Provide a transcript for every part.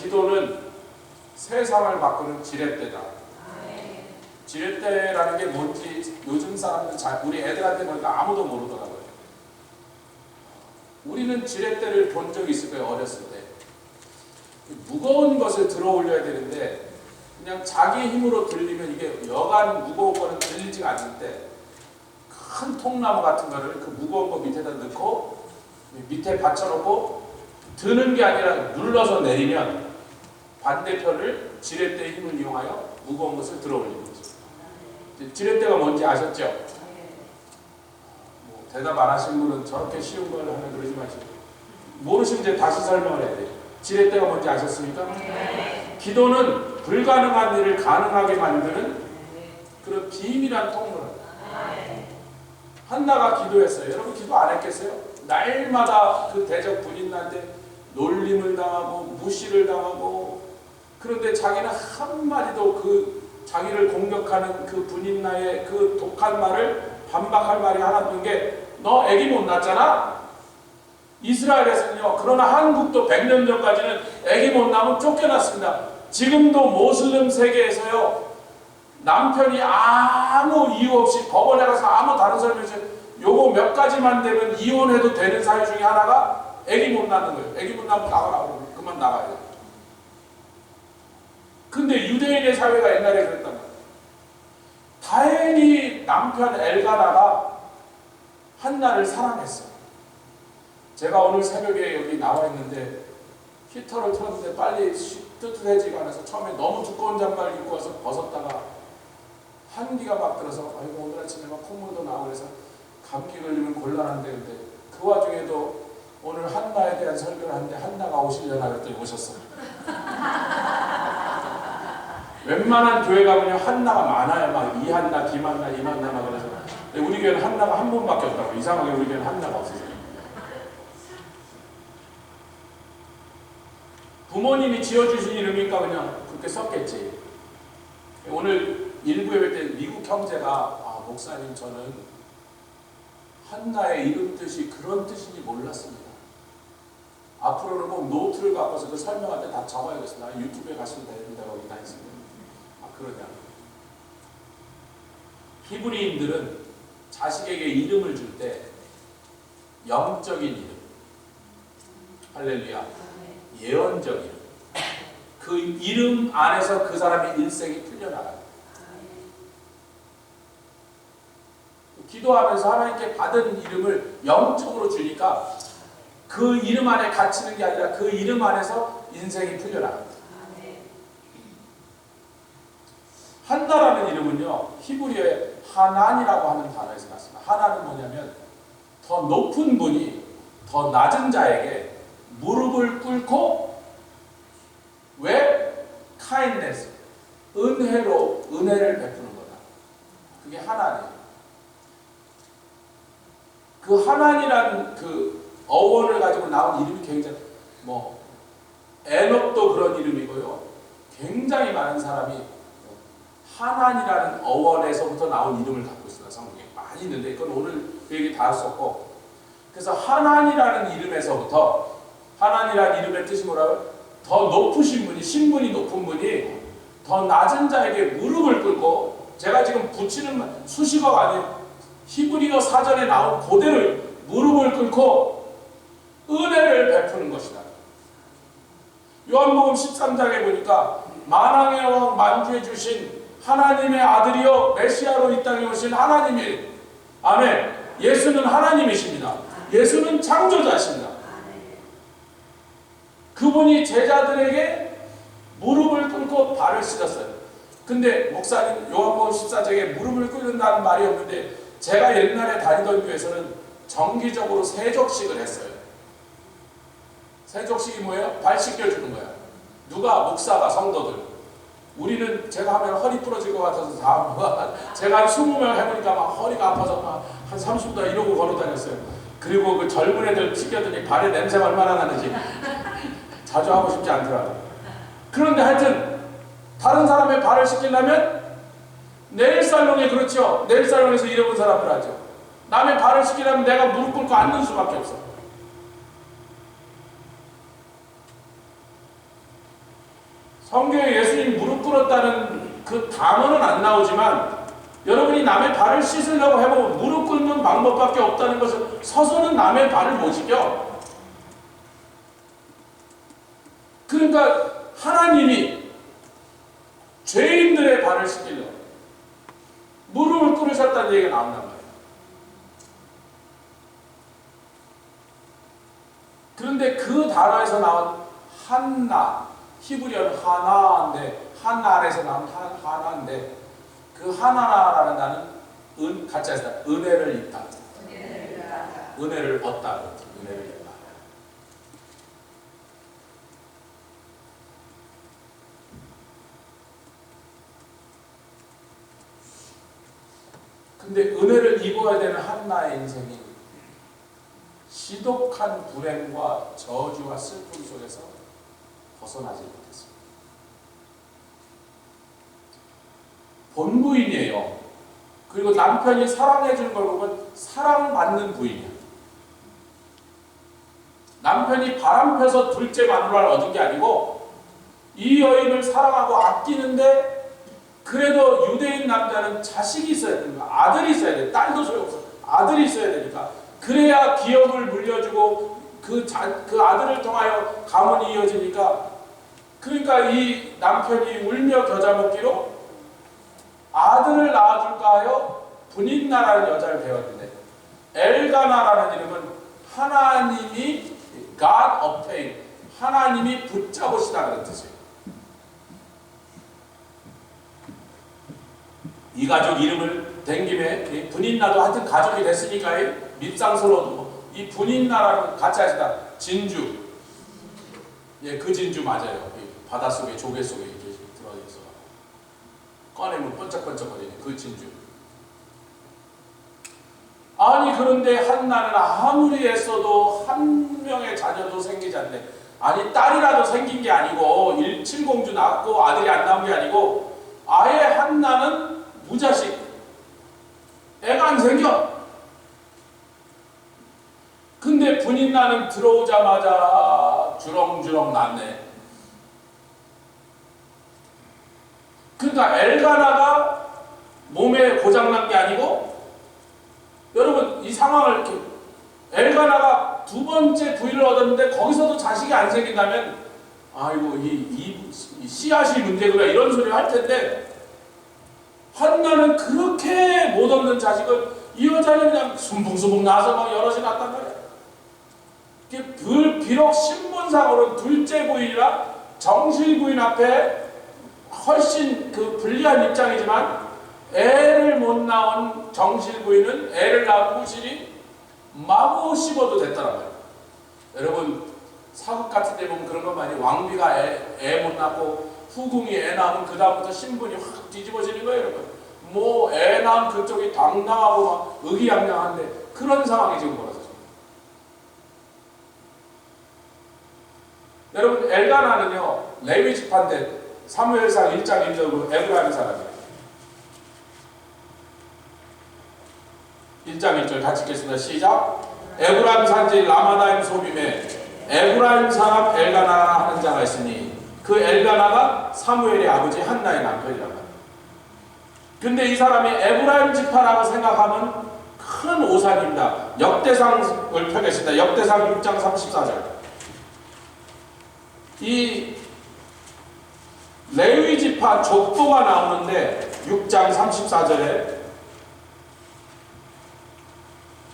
기도는 세상을 바꾸는 지렛대다. 지렛대라는 게 뭔지 요즘 사람들 우리 애들한테 보니까 아무도 모르더라고요. 우리는 지렛대를 본 적이 있을 거예요. 어렸을 때. 무거운 것을 들어 올려야 되는데 그냥 자기 힘으로 들리면 이게 여간 무거운 거는 들리지가 않을 때 큰 통나무 같은 거를 그 무거운 거 밑에다 넣고 밑에 받쳐놓고 드는 게 아니라 눌러서 내리면 반대편을 지렛대의 힘을 이용하여 무거운 것을 들어 올리는 거죠. 지렛대가 뭔지 아셨죠? 뭐 대답 안 하신 분은 저렇게 쉬운 걸 하면 그러지 마시고, 모르시면 이제 다시 설명을 해야 돼요. 지렛대가 뭔지 아셨습니까? 기도는 불가능한 일을 가능하게 만드는 그런 비밀한 통로입니다. 한나가 기도했어요. 여러분 기도 안 했겠어요? 날마다 그 대적 군인한테 놀림을 당하고 무시를 당하고, 그런데 자기는 한마디도 그 자기를 공격하는 그 군인나의 그 독한 말을 반박할 말이 하나 없는 게, 너 애기 못 낳았잖아? 이스라엘에서는요, 그러나 한국도 100년 전까지는 애기 못 낳으면 쫓겨났습니다. 지금도 모슬림 세계에서요, 남편이 아무 이유 없이 법원에 가서 아무 다른 사람이 없이 요거 몇 가지만 되면 이혼해도 되는 사유 중에 하나가 애기 못 낳는 거예요. 애기 못 낳으면 나가라고, 그만 나가야 돼요. 근데 유대인의 사회가 옛날에 그랬단 말이에요. 다행히 남편 엘가나가 한나를 사랑했어요. 제가 오늘 새벽에 여기 나와 있는데 히터를 틀었는데 빨리 뜨뜻해지가 않아서 처음에 너무 두꺼운 잠바를 입고 와서 벗었다가 한기가 막 들어서 아이고 오늘 아침에 막 콧물도 나오고 그래서 감기 걸리면 곤란한데, 근데 그 와중에도 오늘 한나에 대한 설교를 하는데 한나가 오시려나 그랬더니 오셨어요. 웬만한 교회 가면요 한나가 많아요. 막 이한나, 김한나, 이만나 막 그래서. 근데 우리 교회는 한나가 한 분밖에 없다고. 이상하게 우리 교회는 한나가 없어요. 부모님이 지어주신 이름이니까 그냥 그렇게 썼겠지. 오늘 일부에 뵐 때 미국 형제가 목사님 저는 한나의 이름 뜻이 그런 뜻인지 몰랐습니다. 앞으로는 꼭 노트를 갖고서 그 설명할 때 다 적어야겠습니다. 유튜브에 가시면 됩니다. 거기 다 있습니다. 그러냐. 히브리인들은 자식에게 이름을 줄 때 영적인 이름, 할렐루야, 예언적인 이름, 그 이름 안에서 그 사람의 일생이 풀려나가요. 기도하면서 하나님께 받은 이름을 영적으로 주니까 그 이름 안에 갇히는 게 아니라 그 이름 안에서 인생이 풀려나갑니다. 한나라는 이름은요, 히브리어의 하난이라고 하는 단어에서 났습니다. 하난은 뭐냐면 더 높은 분이 더 낮은 자에게 무릎을 꿇고, 왜? kindness, 은혜로 은혜를 베푸는 거다. 그게 하난이에요. 그 하난이라는 그 어원을 가지고 나온 이름이 굉장히, 에녹도 그런 이름이고요. 굉장히 많은 사람이 하난이라는 어원에서부터 나온 이름을 갖고 있습니다. 성경에 많이 있는데 이건 오늘 그 얘기 다 썼고, 그래서 하난이라는 이름에서부터, 하난이라는 이름의 뜻이 뭐라고요? 더 높으신 분이, 신분이 높은 분이 더 낮은 자에게 무릎을 꿇고, 제가 지금 붙이는 수식어가 아닌 히브리어 사전에 나온 그대로 무릎을 꿇고 은혜를 베푸는 것이다. 요한복음 13장에 보니까 만왕의 왕 만주해 주신 하나님의 아들이요 메시아로 이 땅에 오신 하나님이, 아멘, 예수는 하나님이십니다. 예수는 창조자십니다. 그분이 제자들에게 무릎을 꿇고 발을 씻었어요. 근데 목사님 요한복음 14장에 무릎을 꿇는다는 말이 없는데, 제가 옛날에 다니던 교회에서는 정기적으로 세족식을 했어요. 세족식이 뭐예요? 발 씻겨주는 거야. 누가? 목사가, 성도들. 우리는 제가 하면 허리 부러질 것 같아서 제가 한 20명 해보니까 막 허리가 아파서 막 한 30분 이러고 걸어 다녔어요. 그리고 그 젊은 애들 씻겼더니 발에 냄새가 얼마나 나는지 자주 하고 싶지 않더라고요. 그런데 하여튼 다른 사람의 발을 씻기려면 네일살롱에, 그렇죠, 네일살롱에서 일해본 사람들 하죠. 남의 발을 씻기려면 내가 무릎 꿇고 앉는 수밖에 없어. 성경에 예수님 무릎 꿇었다는 그 단어는 안 나오지만 여러분이 남의 발을 씻으려고 해보면 무릎 꿇는 방법밖에 없다는 것을 서서는 남의 발을 못 씻겨. 그러니까 하나님이 죄인들의 발을 씻기려고 무릎을 꿇으셨다는 얘기가 나온단 말이에요. 그런데 그 단어에서 나온 한나, 히브리어는 하나인데 한나에서 나온 하나인데 그 하나라는 단어는 가짜에서 은혜를 입다. 은혜를 얻다. 은혜를 입다. 근데 은혜를 입어야 되는 한나의 인생이 지독한 불행과 저주와 슬픔 속에서 벗어나지 못했습니다. 본부인이에요. 그리고 남편이 사랑해주는 걸 보면 사랑받는 부인이야. 남편이 바람펴서 둘째 마누라를 얻은 게 아니고 이 여인을 사랑하고 아끼는데 그래도 유대인 남자는 자식이 있어야 됩니다. 아들이 있어야 돼. 딸도 소용없어. 아들이 있어야 되니까. 그래야 기업을 물려주고 그 아들을 통하여 가문이 이어지니까 그러니까 이 남편이 울며 겨자 먹기로 아들을 낳아줄까 하여 분인나라는 여자를 배웠는데 엘가나라는 이름은 하나님이 God obtain, 하나님이 붙잡으시다 그런 뜻이에요. 이 가족 이름을 댄 김에 분인나도 하여튼 가족이 됐으니까 밉상스러워도 이 분인나라는 가짜에서다 진주, 예, 그 진주 맞아요. 바닷속에 조개 속에 이렇게 들어있어 꺼내면 번쩍번쩍거리는 그 진주. 아니 그런데 한나는 아무리 애써도 한 명의 자녀도 생기지 않네. 아니 딸이라도 생긴 게 아니고 일칠공주 낳았고 아들이 안 나온 게 아니고 아예 한나는 무자식, 애가 안 생겨. 근데 분인나는 들어오자마자 주렁주렁 낳네. 그러니까 엘가나가 몸에 고장난 게 아니고 여러분 이 상황을 이렇게 엘가나가 두 번째 부인을 얻었는데 거기서도 자식이 안 생긴다면 아이고 이 씨앗이 문제구나 이런 소리를 할 텐데 한나는 그렇게 못 얻는 자식을 이 여자는 그냥 순풍순풍 나서 막 여럿이 낳았단 말이야. 비록 신분상으로는 둘째 부인이라 정실 부인 앞에 훨씬 불리한 입장이지만 애를 못 낳은 정실 부인은 애를 낳은 후실이 마구 씹어도 됐다는 말이에요. 여러분 사극 같은 데 보면 그런 거 많이 왕비가 애 못 낳고 후궁이 애 낳으면 그 다음부터 신분이 확 뒤집어지는 거예요. 여러분 뭐 애 낳은 그쪽이 당당하고 막 의기양양한데 그런 상황이 지금 벌어졌어요. 여러분 엘가나는요 레위 지파인데 사무엘상 1장 1절로 에브라임 사람이에요. 1장 1절 같이 읽겠습니다. 시작. 에브라임 산지 라마다임 소빔에 에브라임 사람 엘가나 하는 자가 있으니 그 엘가나가 사무엘의 아버지 한나의 남편이라고 합니다. 근데 이 사람이 에브라임 지파라고 생각하면 큰 오산입니다. 역대상을 펴겠습니다. 역대상 6장 34절. 이 레위 지파 족보가 나오는데 6장 34절에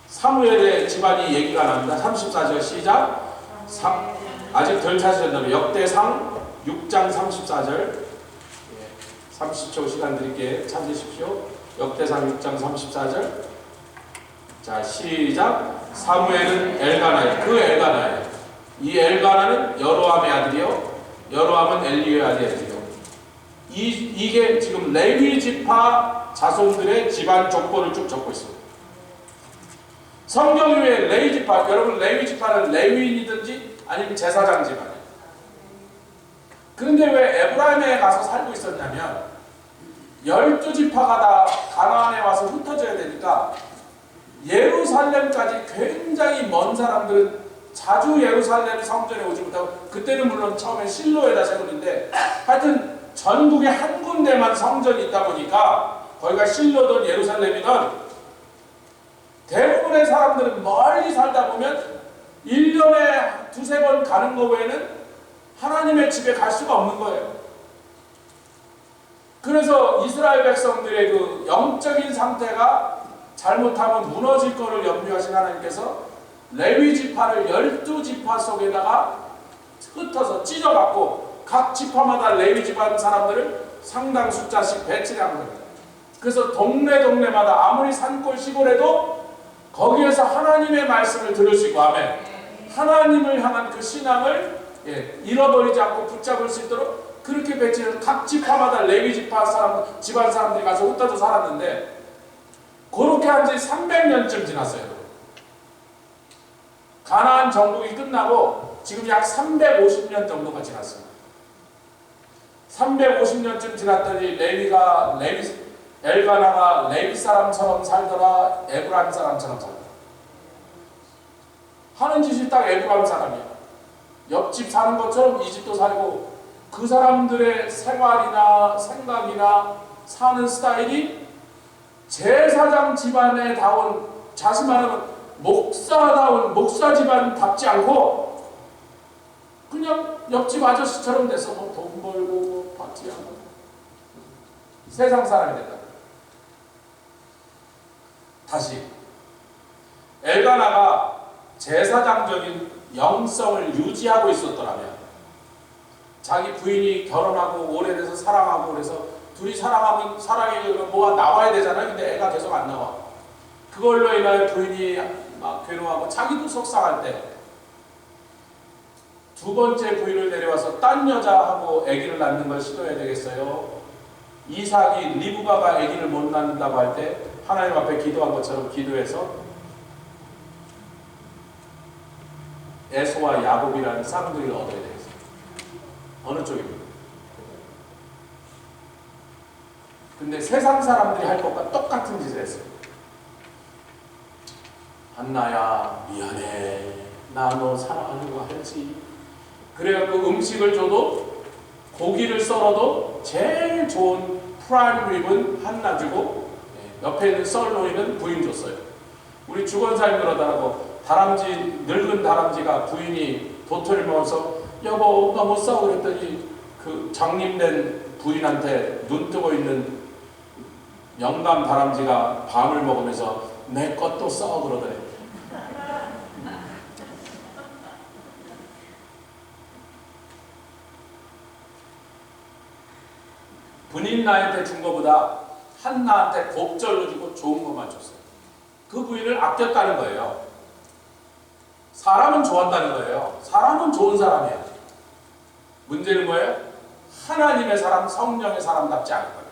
사무엘의 집안이 얘기가 납니다. 34절 시작. 아직 덜 찾으셨다면 역대상 6장 34절 30초 시간 드릴게요. 찾으십시오. 역대상 6장 34절. 자 시작. 사무엘은 엘가나예요. 그 엘가나예요. 이 엘가나는 여로함의 아들이요 여로함은 엘리의 아들이요. 이게 지금 레위 지파 자손들의 집안 족보를 쭉 적고 있습니다. 성경 위에 레위 지파, 여러분 레위 지파는 레위인이든지 아니면 제사장 집안이에요. 그런데 왜 에브라임에 가서 살고 있었냐면 12지파가 다 가나안에 와서 흩어져야 되니까 예루살렘까지 굉장히 먼 사람들은 자주 예루살렘 성전에 오지 못하고, 그때는 물론 처음에 실로에다 세우는데 하여튼 전국에 한 군데만 성전이 있다 보니까 거기가 실로든 예루살렘이든 대부분의 사람들은 멀리 살다 보면 1년에 두세 번 가는 거 외에는 하나님의 집에 갈 수가 없는 거예요. 그래서 이스라엘 백성들의 그 영적인 상태가 잘못하면 무너질 거를 염려하신 하나님께서 레위 지파를 12지파 속에다가 흩어서 찢어갖고 각 지파마다 레위 지파 사람들을 상당 숫자씩 배치한 겁니다. 그래서 동네마다 아무리 산골 시골에도 거기에서 하나님의 말씀을 들을 수 있고, 아멘, 하나님을 향한 그 신앙을 잃어버리지 않고 붙잡을 수 있도록 그렇게 배치해서 각 지파마다 레위 지파 사람, 집안 사람들이 가서 흩어져 살았는데, 그렇게 한 지 300년쯤 지났어요. 가나안 정복이 끝나고 지금 약 350년 정도가 지났습니다. 350년쯤 지났더니 엘가나가 레위 사람처럼 살더라, 에브라임 사람처럼 살더라. 하는 짓이 딱 에브라임 사람이야. 옆집 사는 것처럼 이 집도 살고, 그 사람들의 생활이나 생각이나 사는 스타일이 제사장 집안에 다운, 자신 말하면 목사다운 목사 집안답지 않고 그냥 옆집 아저씨처럼 돼서 뭐 돈 벌고 파티하고 세상 사람이 됐다. 다시 엘가나가 제사장적인 영성을 유지하고 있었더라면, 자기 부인이 결혼하고 오래돼서 사랑하고 그래서 둘이 사랑하면 사랑이 뭐가 나와야 되잖아요. 근데 애가 계속 안 나와. 그걸로 인하여 부인이 막 괴로워하고 자기도 속상할 때 두 번째 부인을 데려와서 딴 여자하고 아기를 낳는 걸 시도해야 되겠어요. 이삭이 리브가가 아기를 못 낳는다고 할 때 하나님 앞에 기도한 것처럼 기도해서 에서와 야곱이라는 쌍둥이를 얻어야 되겠어요. 어느 쪽입니까? 근데 세상 사람들이 할 것과 똑같은 짓을 했어요. 한나야, 미안해. 나 너 사랑하는 거 알지? 그래갖고 음식을 줘도, 고기를 썰어도 제일 좋은 프라임 립은 한나 주고 옆에 있는 썰로이는 부인 줬어요. 우리 주권사님 그러더라고. 다람쥐, 늙은 다람쥐가 부인이 도토리 먹어서 여보 너 못 싸워 그랬더니 그 장님된 부인한테 눈 뜨고 있는 영감 다람쥐가 밤을 먹으면서 내 것도 싸워 그러더래. 본인 나한테 준 것보다 한나한테 곱절로 주고 좋은 것만 줬어요. 그 부인을 아꼈다는 거예요. 사람은 좋았다는 거예요. 사람은 좋은 사람이에요. 문제는 뭐예요? 하나님의 사람, 성령의 사람답지 않은 거예요.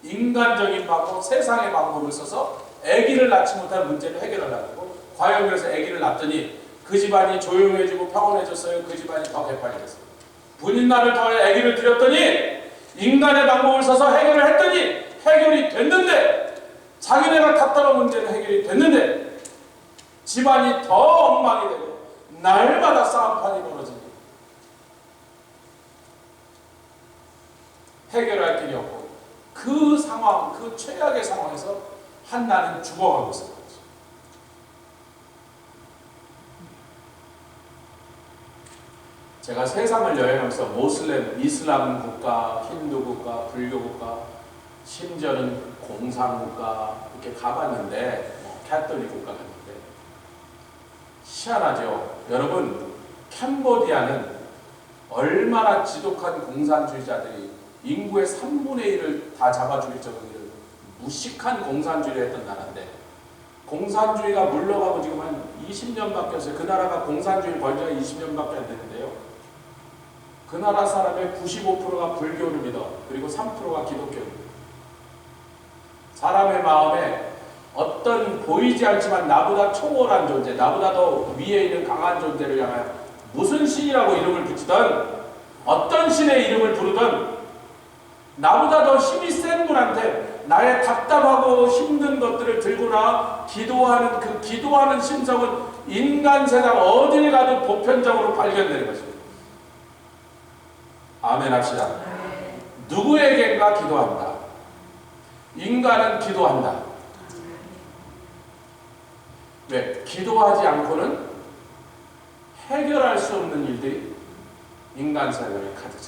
인간적인 방법, 세상의 방법을 써서 아기를 낳지 못할 문제를 해결하려고, 과연 그래서 아기를 낳더니 그 집안이 조용해지고 평온해졌어요. 그 집안이 더 개판해졌어요. 본인 날을 더해 아기를 드렸더니 인간의 방법을 써서 해결을 했더니 해결이 됐는데, 자기네가 답답한 문제는 해결이 됐는데 집안이 더 엉망이 되고 날마다 싸움판이 벌어지니 해결할 길이 없고, 그 상황, 그 최악의 상황에서 한나는 죽어가고 있었던 거죠. 제가 세상을 여행하면서 모슬렘, 이슬람 국가, 힌두 국가, 불교 국가, 심지어는 공산 국가 이렇게 가봤는데, 캐톨릭 국가 갔는데 희한하죠. 여러분, 캄보디아는 얼마나 지독한 공산주의자들이 인구의 3분의 1을 다 잡아죽일 정도로 무식한 공산주의를 했던 나라인데, 공산주의가 물러가고 지금 한 20년밖에 없어요. 그 나라가 공산주의를 벌 지가 20년밖에 안 됐는데요. 그 나라 사람의 95%가 불교를 믿어. 그리고 3%가 기독교를 믿어. 사람의 마음에 어떤 보이지 않지만 나보다 초월한 존재, 나보다 더 위에 있는 강한 존재를 향하여 무슨 신이라고 이름을 붙이든, 어떤 신의 이름을 부르든, 나보다 더 힘이 센 분한테 나의 답답하고 힘든 것들을 들고 나와 기도하는 그 기도하는 심성은 인간 세상 어딜 가도 보편적으로 발견되는 것입니다. 아멘 합시다. 누구에게인가 기도한다. 인간은 기도한다. 왜? 기도하지 않고는 해결할 수 없는 일들이 인간 사회에 가득.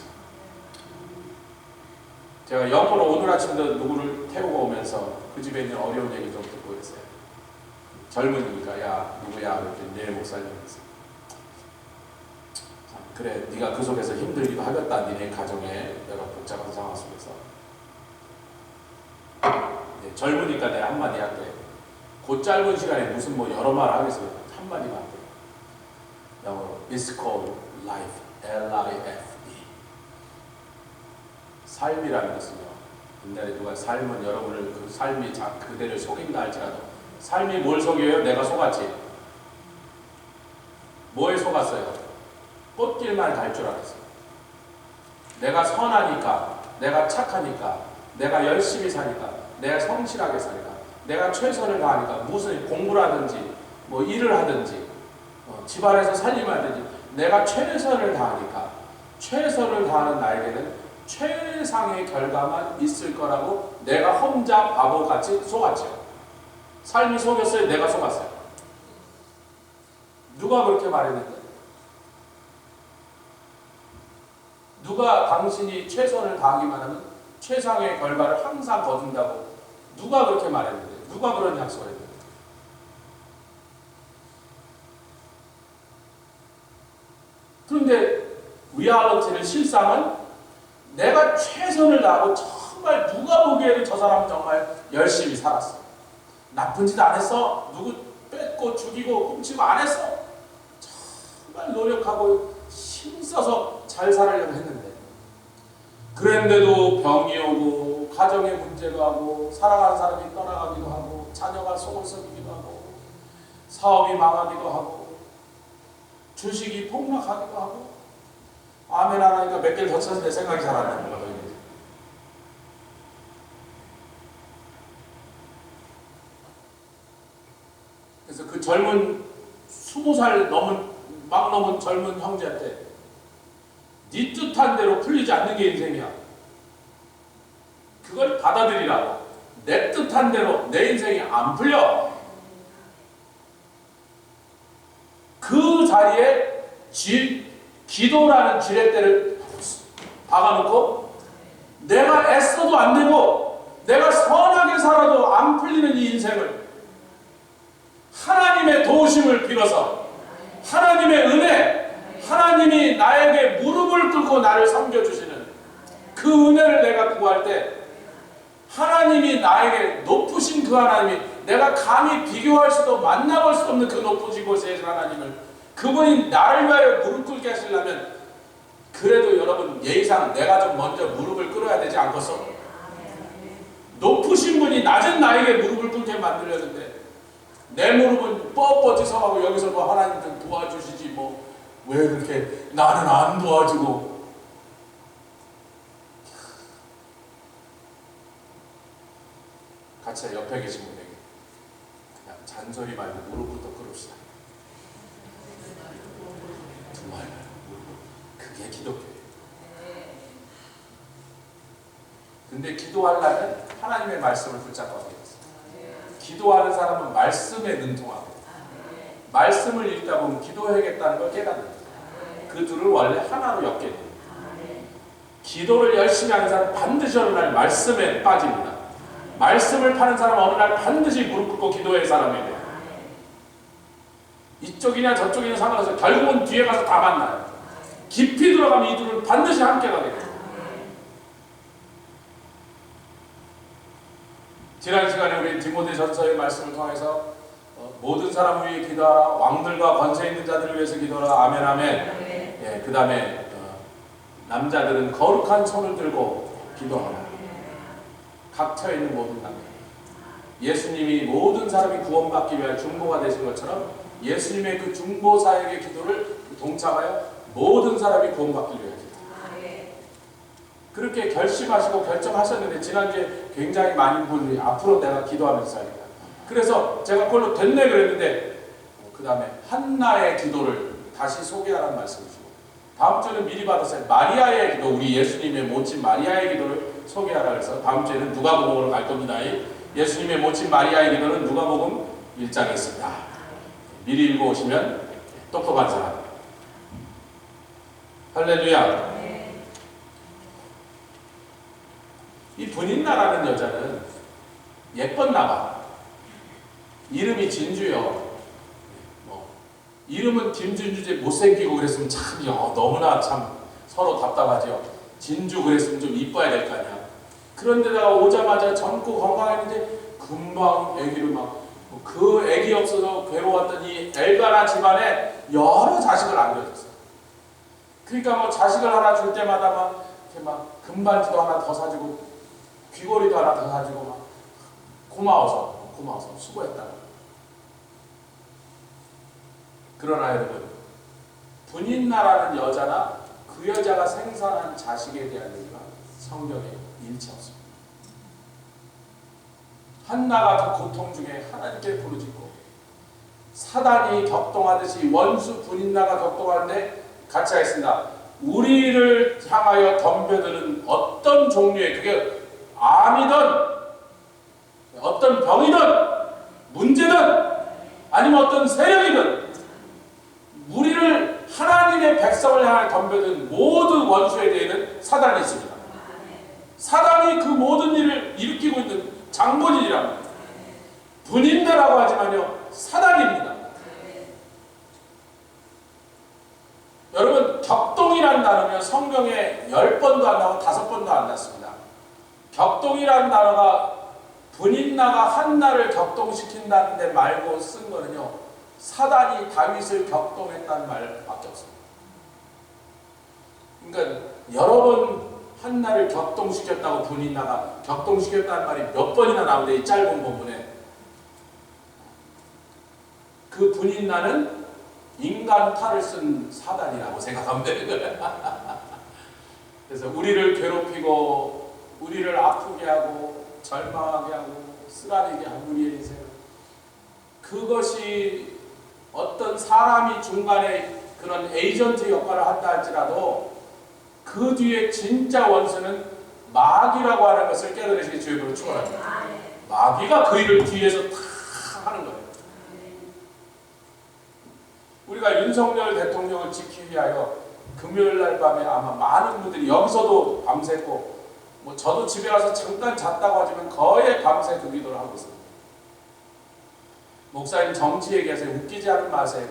제가 영어로 오늘 아침도 누구를 태우고 오면서 그 집에 있는 어려운 얘기 좀 듣고 있어요. 젊은이니까 야 누구야 그랬더니 내 목사님이었어요. 그래 네가 그 속에서 힘들기도 하겠다. 니네 가정에 내가 복잡한 상황 속에서 젊으니까 내가 한마디 할게. 그 짧은 시간에 무슨 뭐 여러 말 하겠어요. 한마디만 할게요. 영어로 It's called life. L-I-F-E. 삶이라는 것은요. 옛날에 누가 삶은 여러분을 그 삶이 그대를 속인다 할지라도 삶이 뭘 속여요? 내가 속았지. 뭐에 속았어요? 꽃길만 갈 줄 알았어요. 내가 선하니까, 내가 착하니까, 내가 열심히 사니까, 내가 성실하게 사니까, 내가 최선을 다하니까 무슨 공부를 하든지 뭐 일을 하든지 집안에서 살림하든지 내가 최선을 다하니까 최선을 다하는 나에게는 최상의 결과만 있을 거라고 내가 혼자 바보같이 속았죠. 삶이 속였어요? 내가 속았어요? 누가 그렇게 말했는데? 누가 당신이 최선을 다하기만 하면 최상의 결과를 항상 거둔다고 누가 그렇게 말했는데? 누가 그런 약속을 했는데? 그런데 리얼리티는 실상은 내가 최선을 다하고 정말 누가 보기에도 저 사람은 정말 열심히 살았어. 나쁜 짓 안 했어. 누구 뺏고 죽이고 훔치고 안 했어. 정말 노력하고 힘써서 잘 살으려고 했는데 그런데도 병이 오고 가정에 문제가 하고 사랑하는 사람이 떠나가기도 하고 자녀가 속을 썩이기도 하고 사업이 망하기도 하고 주식이 폭락하기도 하고 아멘 안 하니까 몇 개를 더 쳤는데 생각이 잘 안 나는 거예요. 그래서 그 젊은 20살 막 넘은 젊은 형제한테 네 뜻한 대로 풀리지 않는 게 인생이야. 그걸 받아들이라고. 내 뜻한 대로 내 인생이 안 풀려. 그 자리에 기도라는 지렛대를 박아놓고 내가 애써도 안 되고 내가 선하게 살아도 안 풀리는 이 인생을 하나님의 도우심을 빌어서 하나님의 은혜, 하나님이 나에게 무릎을 꿇고 나를 섬겨주시는 그 은혜를 내가 구할 때 하나님이 나에게 높으신 그 하나님이 내가 감히 비교할 수도 만나볼 수 없는 그 높으신 곳에 계신 하나님을 그분이 나를 위하여 무릎 꿇게 하시려면 그래도 여러분 예의상 내가 좀 먼저 무릎을 꿇어야 되지 않겠어? 높으신 분이 낮은 나에게 무릎을 꿇게 만들려는데 내 무릎은 뻣뻣이 서가고 여기서 뭐 하나님 좀 도와주시지 뭐 왜 그렇게 나는 안 도와주고 같이 옆에 계신 분에게 그냥 잔소리 말고 무릎부터 꿇읍시다. 정말 그게 기독교예요. 근데 기도하려면 하나님의 말씀을 붙잡고 하겠어요. 기도하는 사람은 말씀에 능통하고 말씀을 읽다 보면 기도해야겠다는 걸 깨닫는 그 둘을 원래 하나로 엮게 됩니다. 기도를 열심히 하는 사람은 반드시 어느 날 말씀에 빠집니다. 말씀을 파는 사람은 어느 날 반드시 무릎 꿇고 기도할 사람이 돼요. 이쪽이냐 저쪽이냐 상관없어요. 결국은 뒤에 가서 다 만나요. 깊이 들어가면 이 둘은 반드시 함께 가게 돼요. 지난 시간에 우리 디모데전서의 말씀을 통해서 모든 사람을 위해 기도하라. 왕들과 권세 있는 자들을 위해서 기도하라. 아멘 아멘. 예, 그 다음에 남자들은 거룩한 손을 들고 기도하라. 각처에 있는 모든 남자. 예수님이 모든 사람이 구원받기 위한 중보가 되신 것처럼 예수님의 그 중보사역의 기도를 동참하여 모든 사람이 구원받기 위해 기도. 그렇게 결심하시고 결정하셨는데 지난주에 굉장히 많은 분들이 앞으로 내가 기도하면서 살겠다. 그래서 제가 그걸로 됐네 그랬는데 그 다음에 한나의 기도를 다시 소개하라는 말씀이시고 다음 주는 미리 받았어요. 마리아의 기도, 우리 예수님의 모친 마리아의 기도를 소개하라 그래서 다음 주에는 누가복음으로 갈 겁니다. 예수님의 모친 마리아의 기도는 누가복음 1장에 있습니다. 미리 읽어오시면 똑똑한 사람. 할렐루야. 이 분인나라는 여자는 예뻤나 봐. 이름이 진주요. 이름은 김진주지 못생기고 그랬으면 참 너무나 참 서로 답답하죠. 진주 그랬으면 좀 이뻐야 될 거 아니야. 그런데다가 오자마자 젊고 건강했는데 금방 아기를 그 아기 없어서 괴로웠던 이 엘가나 집안에 여러 자식을 안겨줬어요. 그러니까 자식을 하나 줄 때마다 이렇게 금반지도 하나 더 사주고 귀걸이도 하나 더 사주고 고마워서 수고했다고. 그러나 여러분, 분인나라는 여자나 그 여자가 생산한 자식에 대한 얘기가 성경에 일치 없습니다. 한나가 그 고통 중에 하나님께 부르짖고 사단이 격동하듯이 원수 분인나가 격동하는데 같이 하겠습니다. 우리를 향하여 덤벼드는 어떤 종류의, 그게 암이든 어떤 병이든 문제든 아니면 어떤 세력이든 우리를 하나님의 백성을 향해 덤벼든 모든 원수에 대해서는 사단이 있습니다. 사단이 그 모든 일을 일으키고 있는 장본인이랍니다. 분인나라고 하지만요, 사단입니다. 여러분, 격동이라는 단어는 성경에 10번도 안 나오고 5번도 안 났습니다. 격동이라는 단어가 분인나가 한나를 격동시킨다는 데 말고 쓴 거는요, 사단이 다윗을 격동했다는 말밖에 없습니다. 그러니까 여러 번 한나를 격동시켰다고 분인나가 격동시켰다는 말이 몇 번이나 나오는데 이 짧은 본문에 그 분인나는 인간 탈을 쓴 사단이라고 생각하면 되는 거예요. 그래서 우리를 괴롭히고 우리를 아프게 하고 절망하게 하고 쓰라리게 하고 우리의 인생을, 그것이 어떤 사람이 중간에 그런 에이전트 역할을 한다 할지라도 그 뒤에 진짜 원수는 마귀라고 하는 것을 깨달으시기 주의로 축원합니다. 마귀가 그 일을 뒤에서 다 하는 거예요. 우리가 윤석열 대통령을 지키기 위하여 금요일 날 밤에 아마 많은 분들이 여기서도 밤새고 저도 집에 가서 잠깐 잤다고 하지만 거의 밤새 그 기도를 하고 있습니다. 목사님 정치 얘기하세요. 웃기지 않은 마세요.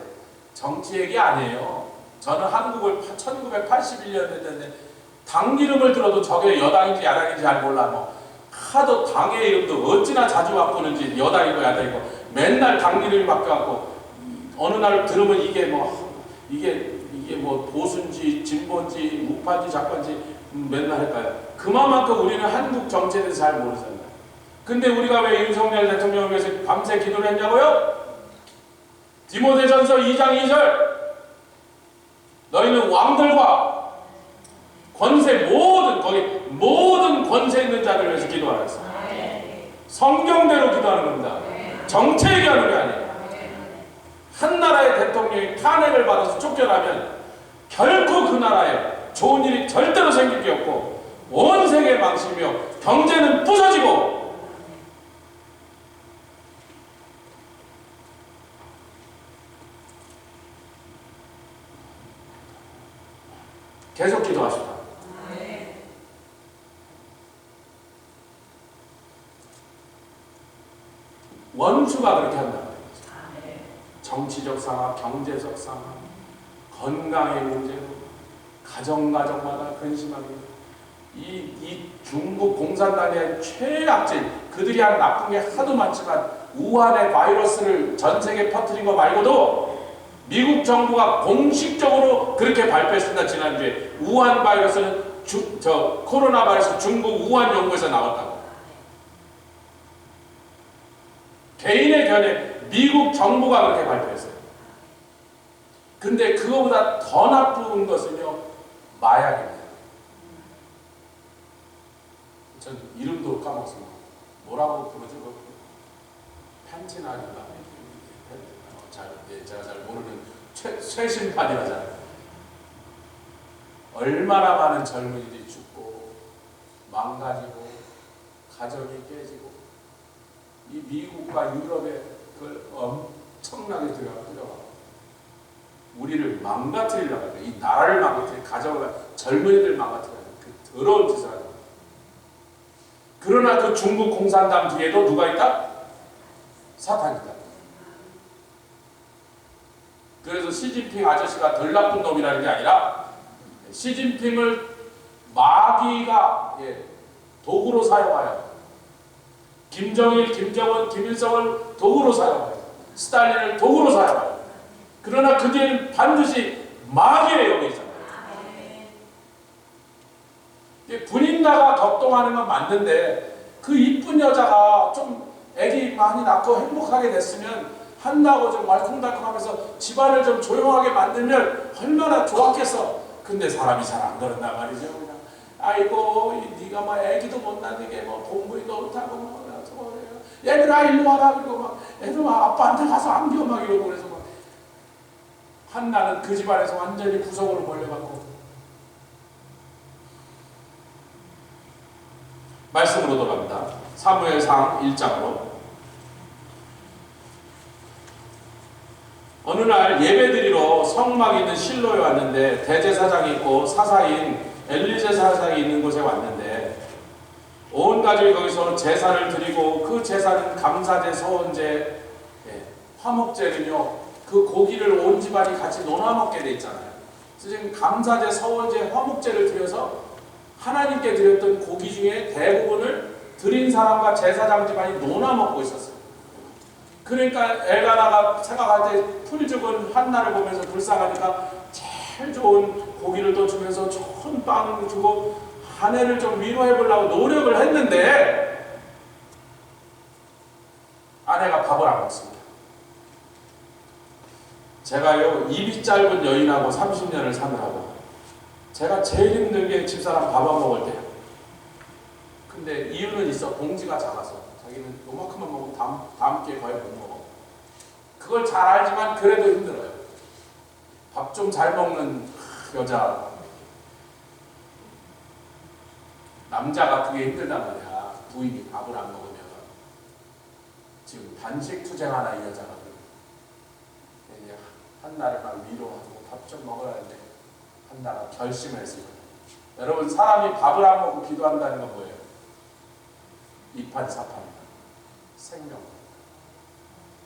정치 얘기 아니에요. 저는 한국을 1981년에 됐는데 당 이름을 들어도 저게 여당인지 야당인지 잘 몰라. 하도 당의 이름도 어찌나 자주 바꾸는지 여당이고 야당이고 맨날 당 이름이 바뀌어갖고 어느 날 들으면 이게 보수인지 진보인지 우파인지 좌파인지 맨날 헷갈려요. 그만큼 우리는 한국 정치에 대해서 잘 모르잖아요. 근데 우리가 왜 윤석열 대통령을 위해서 밤새 기도를 했냐고요? 디모데전서 2장 2절, 너희는 왕들과 권세 모든 권세 있는 자들을 위해서 기도하라 했어요. 성경대로 기도하는 겁니다. 정치 얘기하는 게 아니에요. 한 나라의 대통령이 탄핵을 받아서 쫓겨나면 결코 그 나라에 좋은 일이 절대로 생길 게 없고 온 세계에 망치며 경제는 부서지고 계속 기도하십시오. 원수가 그렇게 한다. 정치적 상황, 경제적 상황, 건강의 문제로 가정마다 근심하게, 이 중국 공산당의 최악질, 그들이 한 나쁜 게 하도 많지만 우한의 바이러스를 전 세계에 퍼뜨린 거 말고도 미국 정부가 공식적으로 그렇게 발표했습니다. 지난주에 우한 바이러스는 코로나 바이러스 중국 우한 연구에서 나왔다고. 개인의 견해 미국 정부가 그렇게 발표했어요. 근데 그거보다 더 나쁜 것은요, 마약입니다. 전 이름도 까먹었어요. 뭐라고 부르죠? 펜티나인가? 제가 잘 모르는 쇠심판이라잖아요. 얼마나 많은 젊은이들이 죽고 망가지고 가정이 깨지고 이 미국과 유럽에 그걸 엄청나게 들여가 우리를 망가뜨리려고 해요. 이 나라를 망가뜨리고 가정을 젊은이들 망가뜨리려고 그 더러운 짓을 하죠. 그러나 그 중국 공산당 뒤에도 누가 있다? 사탄이다. 그래서 시진핑 아저씨가 덜 나쁜 놈이라는 게 아니라 시진핑을 마귀가 도구로 사용하여 김정일, 김정은, 김일성을 도구로 사용하여 스탈린을 도구로 사용하여 그러나 그 뒤에는 반드시 마귀의 영이 있잖아요. 분인나가 격동하는 건 맞는데 그 이쁜 여자가 좀 애기 많이 낳고 행복하게 됐으면 한나고 좀 말콩달콩하면서 집안을 좀 조용하게 만들면 얼마나 좋았겠어. 근데 사람이 잘 안 그런단 말이죠. 그냥 아이고 네가 막 애기도 못 낳는 뭐 공부도 못하고 뭐 얘들아 일로 와라 그리고 막 애들 막 아빠한테 가서 안겨 막 이러고 그래서 막 한나는 그 집안에서 완전히 구석으로 몰려갔고 말씀으로 돌아갑니다. 사무엘상 1장으로 어느 날 예배드리러 성막에 있는 실로에 왔는데 대제사장이 있고 사사인 엘리제 사장이 있는 곳에 왔는데 온 가족이 거기서 제사를 드리고 그 제사는 감사제, 서원제, 화목제는요 그 고기를 온 집안이 같이 나눠 먹게 돼 있잖아요. 그래서 지금 감사제, 서원제, 화목제를 드려서 하나님께 드렸던 고기 중에 대부분을 드린 사람과 제사장 집안이 나눠 먹고 있었어요. 그러니까 엘가나가 생각할 때 풀 죽은 한나를 보면서 불쌍하니까 제일 좋은 고기를 또 주면서 좋은 빵을 주고 아내를 좀 위로해 보려고 노력을 했는데 아내가 밥을 안 먹습니다. 제가요 입이 짧은 여인하고 30년을 사느라고 제가 제일 힘든 게 집사람 밥 안 먹을 때예요. 근데 이유는 있어. 봉지가 작아서 자기는 요만큼만 먹으면 다음 끼에 거의 못 먹어. 그걸 잘 알지만 그래도 힘들어요. 밥 좀 잘 먹는 여자 남자가 그게 힘들단 말이야. 부인이 밥을 안 먹으면 지금 단식 투쟁하나 이 여자가 이제 한나를 막 위로하고 밥 좀 먹어야 하는데 한나가 결심을 했어요. 여러분 사람이 밥을 안 먹고 기도한다는 건 뭐예요? 이판사판이다. 생명.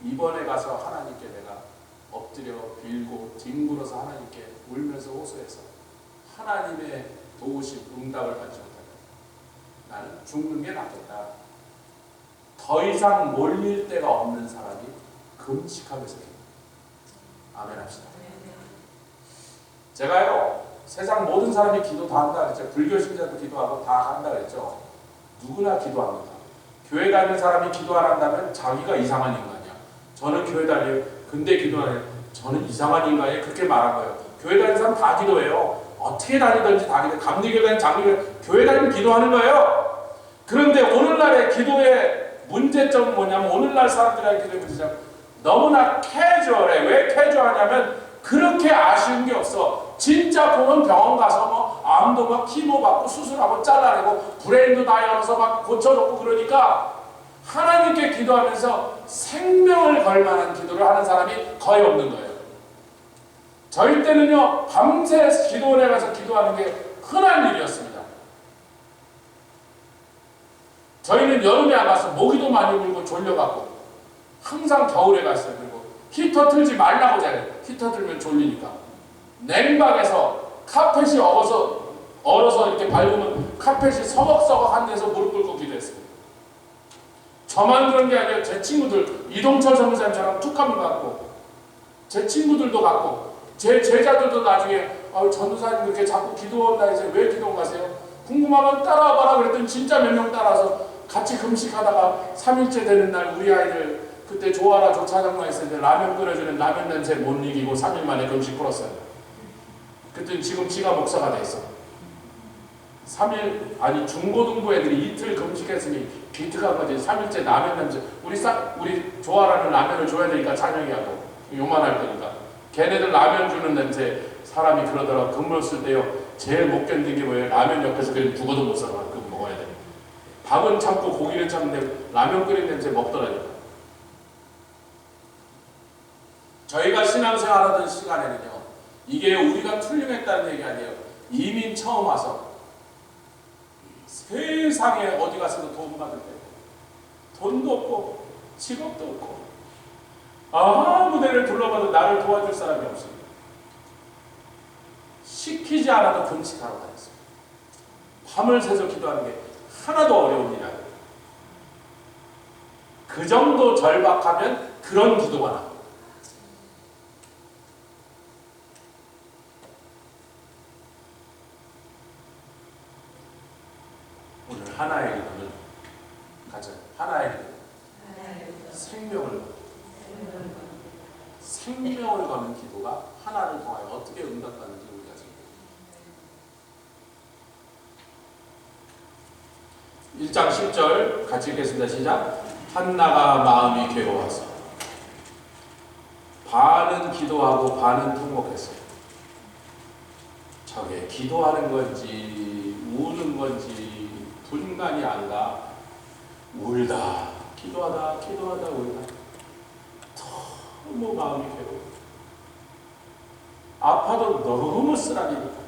이번에 가서 하나님께 내가 엎드려 빌고 뒹굴어서 하나님께 울면서 호소해서 하나님의 도우심 응답을 받지 못한다. 나는 죽는 게 낫겠다. 더 이상 몰릴 데가 없는 사람이 금식하게 생깁니다. 아멘 합시다. 제가요 세상 모든 사람이 기도 다 한다 그랬죠. 불교 신자도 기도하고 다 한다 그랬죠. 누구나 기도합니다. 교회 다니는 사람이 기도 안 한다면 자기가 이상한 인간이야. 저는 교회 다녀요. 근데 기도 안 해요. 저는 이상한 인간이에요. 그렇게 말한 거예요. 교회 다니는 사람 다 기도해요. 어떻게 다니든지 다 기도해요. 감리교회 다니는 장로교회 교회 다니면 기도하는 거예요. 그런데 오늘날의 기도의 문제점은 뭐냐면 오늘날 사람들의 기도의 문제점 너무나 캐주얼해. 왜 캐주얼하냐면 그렇게 아쉬운 게 없어. 진짜 보면 병원 가서 뭐 암도 막 키모 받고 수술하고 잘라내고 브레인도 다 열어서 막 고쳐놓고 그러니까 하나님께 기도하면서 생명을 걸 만한 기도를 하는 사람이 거의 없는 거예요. 저희 때는요 밤새 기도원에 가서 기도하는 게 흔한 일이었습니다. 저희는 여름에 안 가서 모기도 많이 물고 졸려갖고 항상 겨울에 갔어요. 그리고 히터 틀지 말라고 잘해요. 히터 틀면 졸리니까. 냉방에서 카펫이 얼어서 이렇게 밟으면 카펫이 서걱서걱한 데서 무릎 꿇고 기도했어요. 저만 그런 게 아니라 제 친구들 이동철 선생님처럼 툭하면 갔고 제 친구들도 갔고 제 제자들도 나중에 전도사님 그렇게 자꾸 기도한다 해서 왜 기도 가세요? 궁금하면 따라와봐라 그랬더니 진짜 몇 명 따라서 같이 금식하다가 3일째 되는 날 우리 아이들 그때 조아라 조차장만 있었는데 라면 끓여주는 라면 냄새 못 이기고 3일 만에 금식 풀었어요. 그랬더니 지금 지가 목사가 돼 있어. 3일 아니 중고등부 애들이 이틀 금식했으니 비트가까지 3일째 라면 냄새. 우리 좋아하는 라면을 줘야 되니까 찬영이하고 요만할 거니까 걔네들 라면 주는 냄새. 사람이 그러더라고. 근무 쓸 때요 제일 못 견디는 게 뭐예요? 라면 옆에서 그냥 죽어도 못 살아. 그거 먹어야 돼. 밥은 참고 고기는 참는데 라면 끓인 냄새 먹더라니까. 저희가 신앙생활하던 시간에는요 이게 우리가 툴륭했다는 얘기 아니에요. 이민 처음 와서 세상에 어디 가서도 돈 받을 때 돈도 없고 직업도 없고 아무 데를 둘러봐도 나를 도와줄 사람이 없습니다. 시키지 않아도 금식하러 다녔어요. 밤을 새서 기도하는 게 하나도 어려운 일이 아니에요. 그 정도 절박하면 그런 기도가 나와요. 오늘 하나의 기도는 가자. 하나의 기도. 생명을 거는 기도가 하나를 통하여 어떻게 응답받는지 우리가 지금 1장 10절 같이 읽겠습니다. 시작. 한나가 마음이 괴로워서 반은 기도하고 반은 통곡했어요. 저게 기도하는 건지 우는 건지 분간이 안 가. 울다 기도하다 울다 너무 마음이 괴로워. 아파도 너무 쓰라리니까.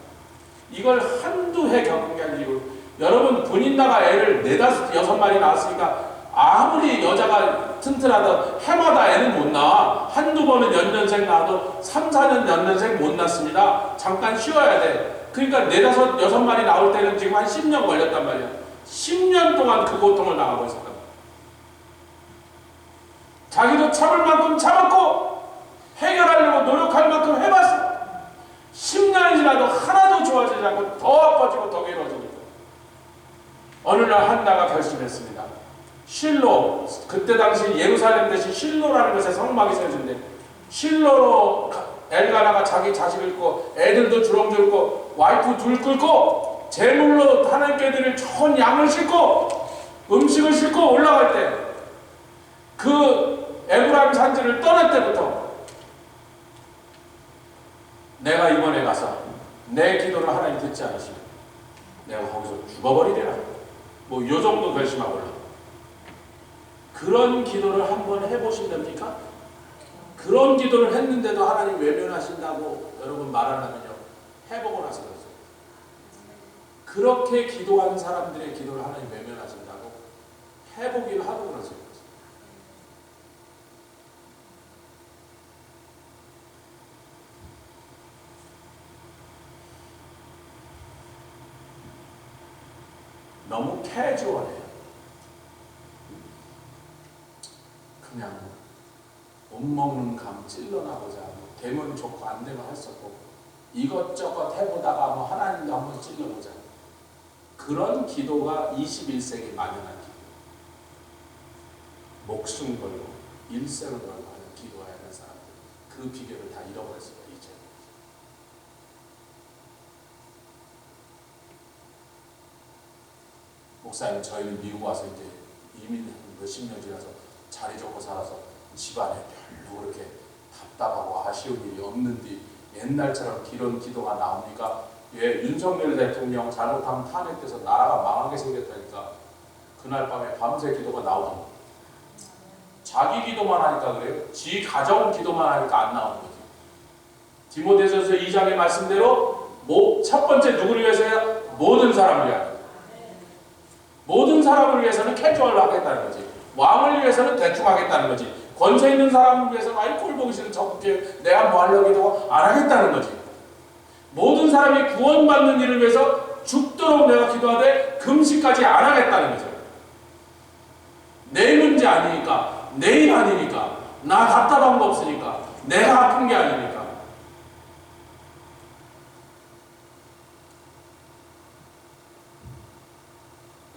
이걸 한두 해 겪은 게 아니고 여러분 본인나가 애를 4, 5, 6마리 낳았으니까 아무리 여자가 튼튼하다 해마다 애는 못 낳아. 한두 번은 연년생 낳아도 3, 4년 연년생 못 낳습니다. 잠깐 쉬어야 돼. 그러니까 4, 5, 6마리 나올 때는 지금 한 10년 걸렸단 말이야. 10년 동안 그 고통을 당하고 있었단 말이야. 자기도 참을 만큼 참았고 해결하려고 노력할 만큼 해봤어. 10년이 지나도 하나도 좋아지지 않고 더 아파지고 더 괴로워지니까 어느 날 한나가 결심했습니다. 실로, 그때 당시 예루살렘 대신 실로라는 것에 성막이 세워진대. 실로로 엘가나가 자기 자식을 끌고 애들도 주렁주렁 끌고 와이프 둘 끌고 제물로 하나님께 드릴 좋은 양을 싣고 음식을 싣고 올라갈 때 그 에브라임 산지를 떠날 때부터 내가 이번에 가서 내 기도를 하나님 듣지 않으시면 내가 거기서 죽어버리리라. 뭐 요 정도 결심하고 올라. 그런 기도를 한번 해보신답니까? 그런 기도를 했는데도 하나님 외면하신다고 여러분 말하려면요 해보고 나서 그러세요. 그렇게 기도한 사람들의 기도를 하나님 외면하신다고 해보기를 하고 그러세요. 너무 캐주얼해요. 그냥 못 먹는 감 찔러나보자. 되면 좋고 안 되면 할 수 없고 이것저것 해보다가 뭐 하나님도 한번 찔러보자. 그런 기도가 21세기 만연한 기도. 목숨 걸고 일생을 걸고 하는 기도해야 하는 사람들. 그 비결을 다 잃어버렸습니다. 이제. 목사님, 저희는 미국 와서 이제 이민 몇십 년 지나서 자리 잡고 살아서 집안에 별로 그렇게 답답하고 아쉬운 일이 없는데 옛날처럼 기런 기도가 나오니까 예, 윤석열 대통령 잘못하면 탄핵돼서 나라가 망하게 생겼다니까 그날 밤에 밤새 기도가 나오고 자기 기도만 하니까 그래요. 지 가정 기도만 하니까 안 나오는 거지. 디모데전서 2장의 말씀대로 첫 번째 누구를 위해서야? 모든 사람을 위하여. 모든 사람을 위해서는 캐주얼로 하겠다는 거지. 왕을 위해서는 대충 하겠다는 거지. 권세 있는 사람을 위해서는 아이 꼴 보기 싫은 적극적으로 내가 뭐 하려고 해도 안 하겠다는 거지. 모든 사람이 구원받는 일을 위해서 죽도록 내가 기도하되 금식까지 안 하겠다는 거죠. 내 문제 아니니까, 내 일 아니니까, 나 답답한 거 없으니까, 내가 아픈 게 아니니까.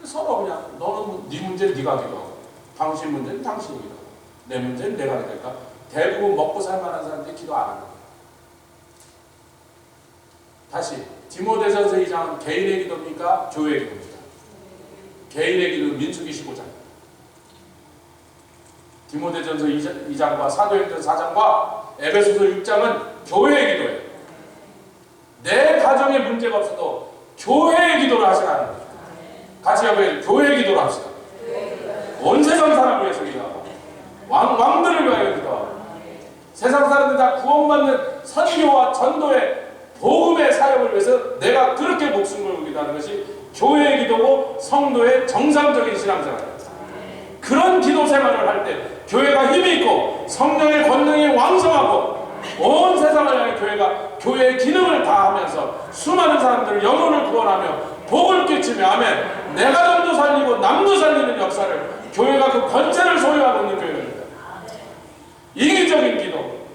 서로 그냥 너는 네 문제는 네가 기도하고 당신 문제는 당신이 기도하고 내 문제는 내가 기도할까? 대부분 먹고 살만한 사람들이 기도 안 하는 거예요. 다시 디모데전서 2장은 개인의 기도입니까? 교회의 기도입니까? 개인의 기도 민수기 15장. 디모데전서 2장과 사도행전 4장과 에베소서 6장은 교회의 기도예요. 내 가정에 문제가 없어도 교회의 기도를 하시라는 거죠. 같이 여러분 교회의 기도를 합시다. 온 세상 사람을 위해서 기도하고 왕들을 위하여 기도하고 세상 사람들 다 구원받는 선교와 전도의 복음의 사역을 위해서 내가 그렇게 목숨 걸고 기도하는 것이 교회의 기도고 성도의 정상적인 신앙생활입니다. 그런 기도 생활을 할 때 교회가 힘이 있고 성령의 권능이 왕성하고 온 세상을 향해 교회가 교회의 기능을 다하면서 수많은 사람들을 영혼을 구원하며 복을 끼치며 아멘. 내 가정도 살리고 남도 살리는 역사를 교회가 그 권세를 소유하고 있는 교회입니다. 이기적인 기도,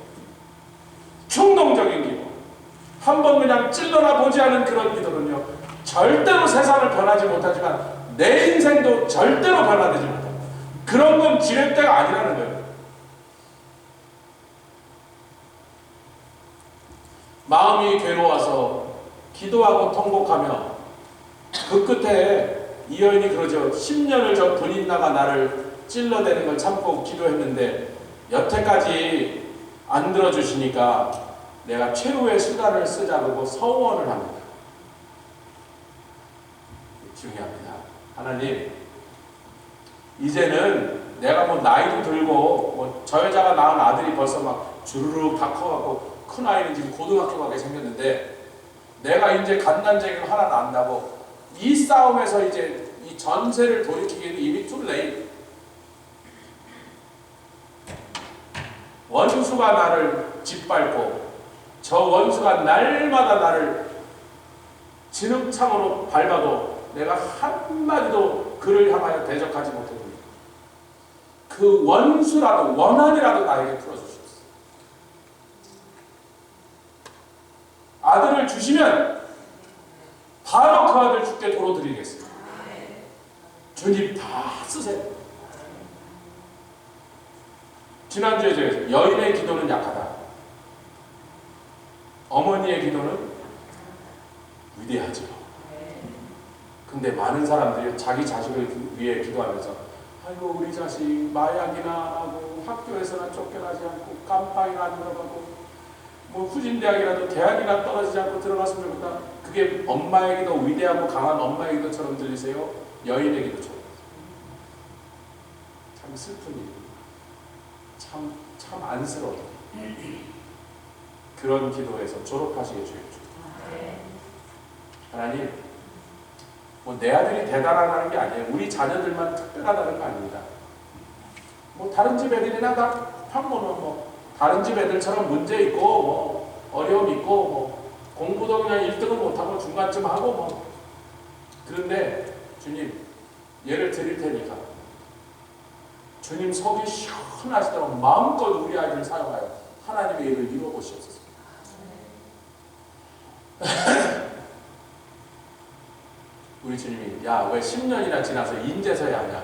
충동적인 기도, 한번 그냥 찔러나 보지 않은 그런 기도는요 절대로 세상을 변하지 못하지만 내 인생도 절대로 변화되지 못합니다. 그런 건 지렛대가 아니라는 거예요. 마음이 괴로워서 기도하고 통곡하며 그 끝에 이 여인이 그러죠. 10년을 저 분인나가 나를 찔러대는 걸 참고 기도했는데 여태까지 안 들어주시니까 내가 최후의 수단을 쓰자고 서원을 합니다. 중요합니다. 하나님, 이제는 내가 뭐 나이도 들고 뭐 저 여자가 낳은 아들이 벌써 막 주르륵 다 커갖고 큰 아이는 지금 고등학교 가게 생겼는데 내가 이제 갓난쟁이를 하나 낳는다고 이 싸움에서 이제 이 전세를 돌이키기에는 이미 too late. 원수가 나를 짓밟고 저 원수가 날마다 나를 진흙창으로 밟아도 내가 한마디도 그를 향하여 대적하지 못했습니다. 그 원수라도 원한이라도 나에게 풀어주시옵소서. 아들을 주시면 바로 그 아들 주께 도로 드리겠습니다. 주님 다 쓰세요. 지난주에 제가 여인의 기도는 약하다. 어머니의 기도는 위대하죠. 근데 많은 사람들이 자기 자식을 위해 기도하면서 아이고 우리 자식 마약이나 하고 학교에서나 쫓겨나지 않고 깜빵이나 안 들어가고 뭐 후진대학이라도 대학이나 떨어지지 않고 들어갔으면 좋겠다. 그게 엄마의 기도, 위대하고 강한 엄마의 기도처럼 들리세요? 여인의 기도처럼. 참 슬픈 일. 참 안쓰러워. 그런 기도에서 졸업하시게 주십시오. 하나님, 뭐 내 아들이 대단하다는 게 아니에요. 우리 자녀들만 특별하다는 거 아닙니다. 뭐 다른 집 애들이나 다 평범한 뭐 다른 집 애들처럼 문제 있고 뭐 어려움 있고 뭐 공부도 그냥 1등은 못하고 중간쯤 하고 뭐 그런데 주님 예를 드릴 테니까 주님 속이 시원하시도록 마음껏 우리 아이들을 사용하여 하나님의 일을 이루어보시옵소서. 우리 주님이 야 왜 10년이나 지나서 인제서야 하냐.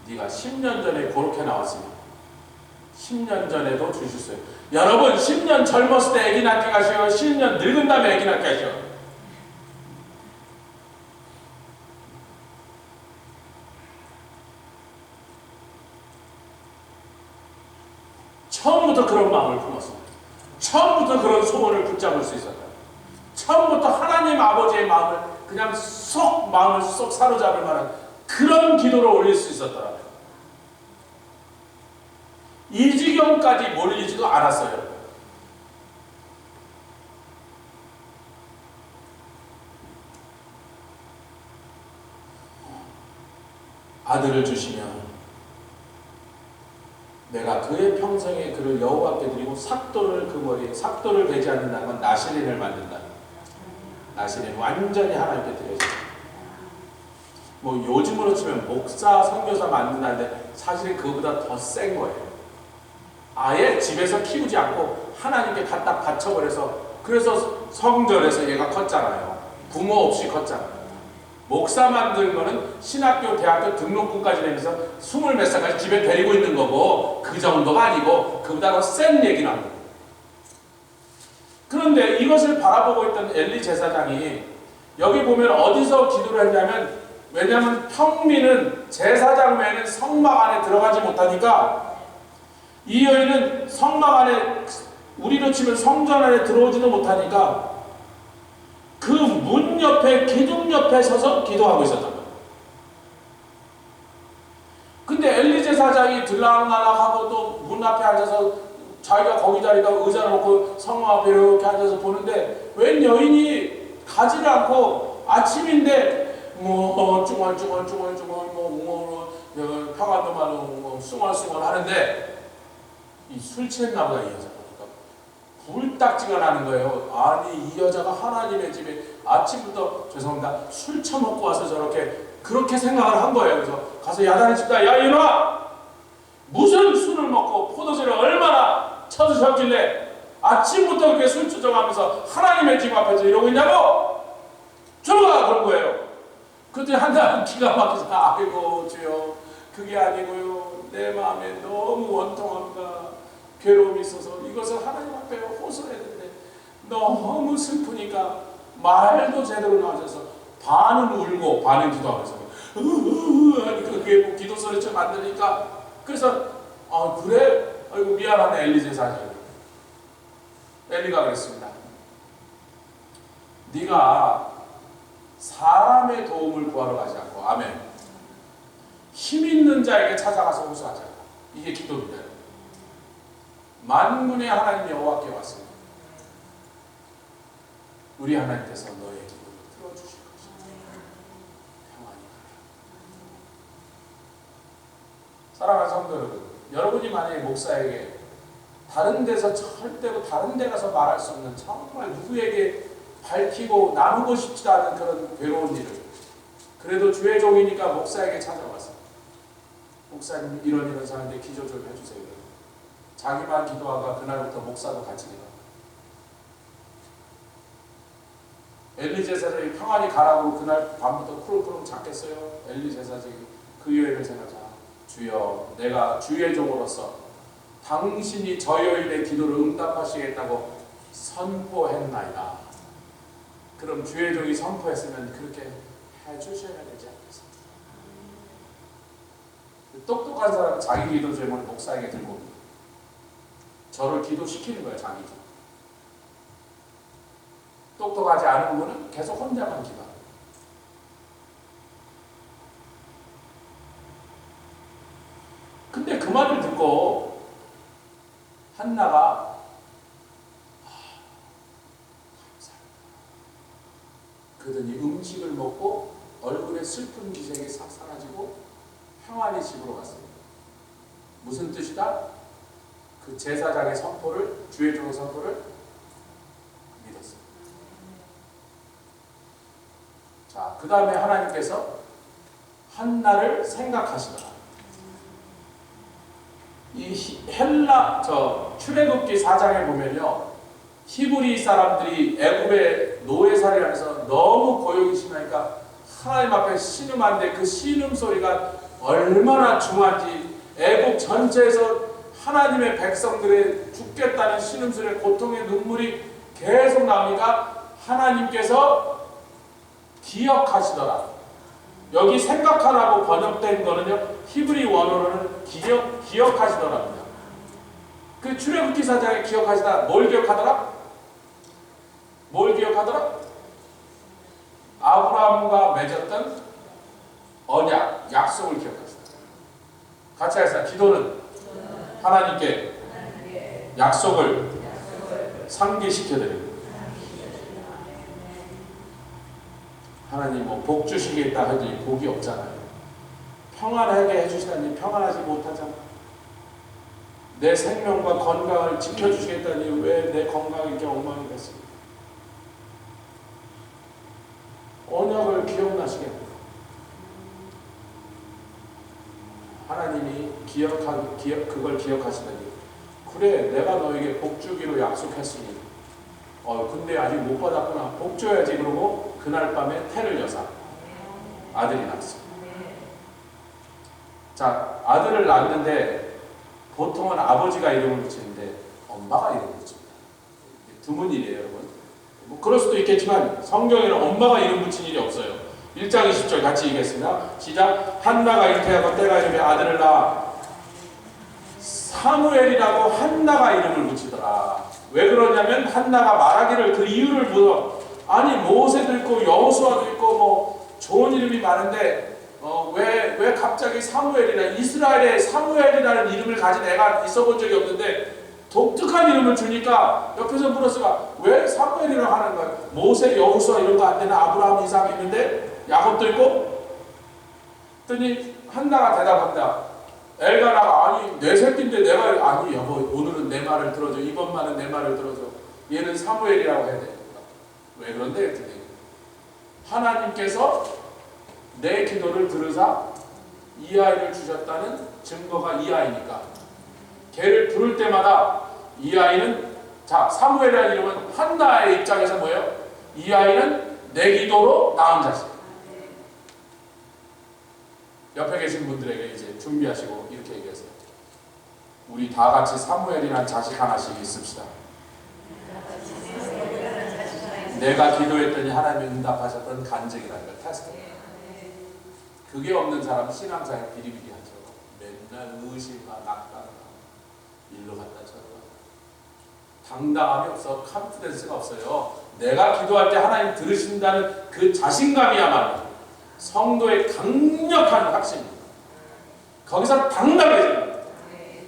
네가 10년 전에 그렇게 나왔으면 10년 전에도 주셨어요. 여러분 10년 젊었을 때 애기 낳게 가시오. 10년 늙은 다음에 애기 낳게 하시오. 처음부터 그런 마음을 품었습니다. 처음부터 그런 소원을 붙잡을 수 있었다. 처음부터 하나님 아버지의 마음을 그냥 마음을 쏙 사로잡을 만한 그런 기도를 올릴 수 있었더라. 이 지경까지 몰리지도 않았어요. 아들을 주시면 내가 그의 평생에 그를 여호와께 드리고 삭도를 그 머리에 삭도를 베지 않는다는 건 나시린을 만든다. 나시린 완전히 하나님께 드려져. 뭐 요즘으로 치면 목사, 선교사 만든다는데 사실은 그거보다 더 센 거예요. 아예 집에서 키우지 않고 하나님께 갖다 바쳐버려서 그래서 성전에서 얘가 컸잖아요. 부모 없이 컸잖아요. 목사 만드는 거는 신학교, 대학교 등록금까지 내면서 20몇 살까지 집에 데리고 있는 거고 그 정도가 아니고 그보다 더 센 얘기를 합니다. 그런데 이것을 바라보고 있던 엘리 제사장이 여기 보면 어디서 기도를 했냐면, 왜냐하면 평민은 제사장 외에는 성막 안에 들어가지 못하니까 이 여인은 성막 안에, 우리로 치면 성전 안에 들어오지도 못하니까 그 문 옆에, 기둥 옆에 서서 기도하고 있었던 거예요. 근데 엘리 제사장이 들락날락하고 또 문 앞에 앉아서 자기가 거기 자리가 의자 놓고 성막 앞에 이렇게 앉아서 보는데 웬 여인이 가지를 않고 아침인데 쭈글쭈글쭈글쭈글 평안도만 숭얼숭얼 하는데 이 술 취했나 보다. 이 여자가 불딱지가 나는 거예요. 아니 이 여자가 하나님의 집에 아침부터, 죄송합니다, 술 처먹고 와서 저렇게, 그렇게 생각을 한 거예요. 그래서 가서 야단을 칩니다. 야 이놈아, 무슨 술을 먹고 포도주를 얼마나 쳐드셨길래 아침부터 그렇게 술 주정하면서 하나님의 집 앞에서 이러고 있냐고, 들어가, 그런 거예요. 그때 한나는 기가 막혀서, 아이고 주여, 그게 아니고요, 내 마음에 너무 원통합니다. 괴로움이 있어서 이것을 하나님 앞에 호소해야 되는데 너무 슬프니까 말도 제대로 나와서 반은 울고 반은 기도하면서 그게 뭐 기도 소리처럼 안 들리니까, 그래서 그래? 아이고 미안하네 엘리 제사장이. 엘리가 그랬습니다. 네가 사람의 도움을 구하러 가지 않고, 아멘, 힘 있는 자에게 찾아가서 호소하자. 이게 기도입니다. 만군의 하나님 여호와께 왔습니다. 우리 하나님께서 너의 기도를 들어주실 것입니다. 평안히 가라. 사랑하는 성도 여러분, 여러분이 만약에 목사에게 다른 데서, 절대로 다른 데 가서 말할 수 없는, 정말 누구에게 밝히고 나누고 싶지 않은 그런 괴로운 일을, 그래도 주의 종이니까 목사에게 찾아와서, 목사님 이런 사람인데 기도 좀 해주세요. 자기만 기도하가 그날부터 목사도 같이 기도. 엘리 제사장이 평안히 가라고 그날 밤부터 쿠렁쿠렁 잤겠어요? 엘리 제사장이 그 여인을 생각하자. 주여, 내가 주의 종으로서 당신이 저 여인의 기도를 응답하시겠다고 선포했나이다. 그럼 주의 종이 선포했으면 그렇게 해주셔야 되지 않겠습니까? 똑똑한 사람은 자기 기도 제목을 목사에게 들고 옵니다. 저를 기도시키는 거예요, 자기 기도. 똑똑하지 않은 분은 계속 혼자만 기도합니다. 근데 그 말을 듣고 한나가 그러더니 음식을 먹고 얼굴에 슬픈 기색이 싹 사라지고 평안히 집으로 갔습니다. 무슨 뜻이다? 그 제사장의 선포를, 주의 종의 선포를 믿었습니다. 자, 그 다음에 하나님께서 한나를 생각하시더라. 이 헬라, 출애굽기 4장에 보면요, 히브리 사람들이 애굽의 노예살이를 하면서 너무 고용이 심하니까 하나님 앞에 신음하는데 그 신음 소리가 얼마나 중한지, 애굽 전체에서 하나님의 백성들의 죽겠다는 신음소리에 고통의 눈물이 계속 나오니까 하나님께서 기억하시더라. 여기 생각하라고 번역된 거는요, 히브리 원어로는 기억하시더랍니다. 그 출애굽기 4장에 기억하시다, 뭘 기억하더라? 뭘 기억하더라? 아브라함과 맺었던 언약, 약속을 기억하시다. 같이 하겠습니다. 기도는 하나님께 약속을 상기시켜드립니다. 하나님 뭐 복 주시겠다 하더니 복이 없잖아요. 평안하게 해주시다니 평안하지 못하잖아. 내 생명과 건강을 지켜주시겠다니 왜 내 건강이 이렇게 엉망이 됐습니까? 언약을 기억나시게 하나님이 그걸 기억하시다니, 그래 내가 너에게 복 주기로 약속했으니 근데 아직 못 받았구나, 복 줘야지. 그러고 그날 밤에 태를 여사 아들이 낳았습니다. 자, 아들을 낳았는데 보통은 아버지가 이름을 붙이는데 엄마가 이름을 붙입니다. 드문 일이에요, 여러분. 뭐 그럴 수도 있겠지만 성경에는 엄마가 이름 붙인 일이 없어요. 1장 20절 같이 얘기했습니다. 시작. 한나가 잉태하고 때가 이르매 아들을 낳아 사무엘이라고 한나가 이름을 붙이더라. 왜 그러냐면 한나가 말하기를 그 이유를 물어. 아니 모세도 있고 여호수아도 있고 뭐 좋은 이름이 많은데 왜 갑자기 사무엘이나 이스라엘에 사무엘이라는 이름을 가진 애가 있어본 적이 없는데 독특한 이름을 주니까 옆에서 물었어가 왜 사무엘이라고 하는 거야? 모세, 여호수아 이런 거 안 되나? 아브라함, 이삭 있는데 야곱도 있고? 그랬더니 한나가 대답한다. 엘가나가 아니 내 새끼인데 내가 아니 여보 오늘은 내 말을 들어줘. 이번만은 내 말을 들어줘. 얘는 사무엘이라고 해야 돼. 왜 그런데? 그랬더니 하나님께서 내 기도를 들으사 이 아이를 주셨다는 증거가 이 아이니까 걔를 부를 때마다 이 아이는 자 사무엘이라는 이름은 한나의 입장에서 뭐예요? 이 아이는 내 기도로 낳은 자식. 옆에 계신 분들에게 이제 준비하시고 이렇게 얘기하세요. 우리 다 같이 사무엘이라는 자식 하나씩 있읍시다. 내가 기도했더니 하나님이 응답하셨던 간증이라는 걸 테스트. 그게 없는 사람은 신앙생활 비리비리하죠. 맨날 의심과 낙담과 일로 갔다 저로 갔다. 당당함이 없어. 컨피던스가 없어요. 내가 기도할 때 하나님 들으신다는 그 자신감이야말로 성도의 강력한 확신입니다. 거기서 당당해져요.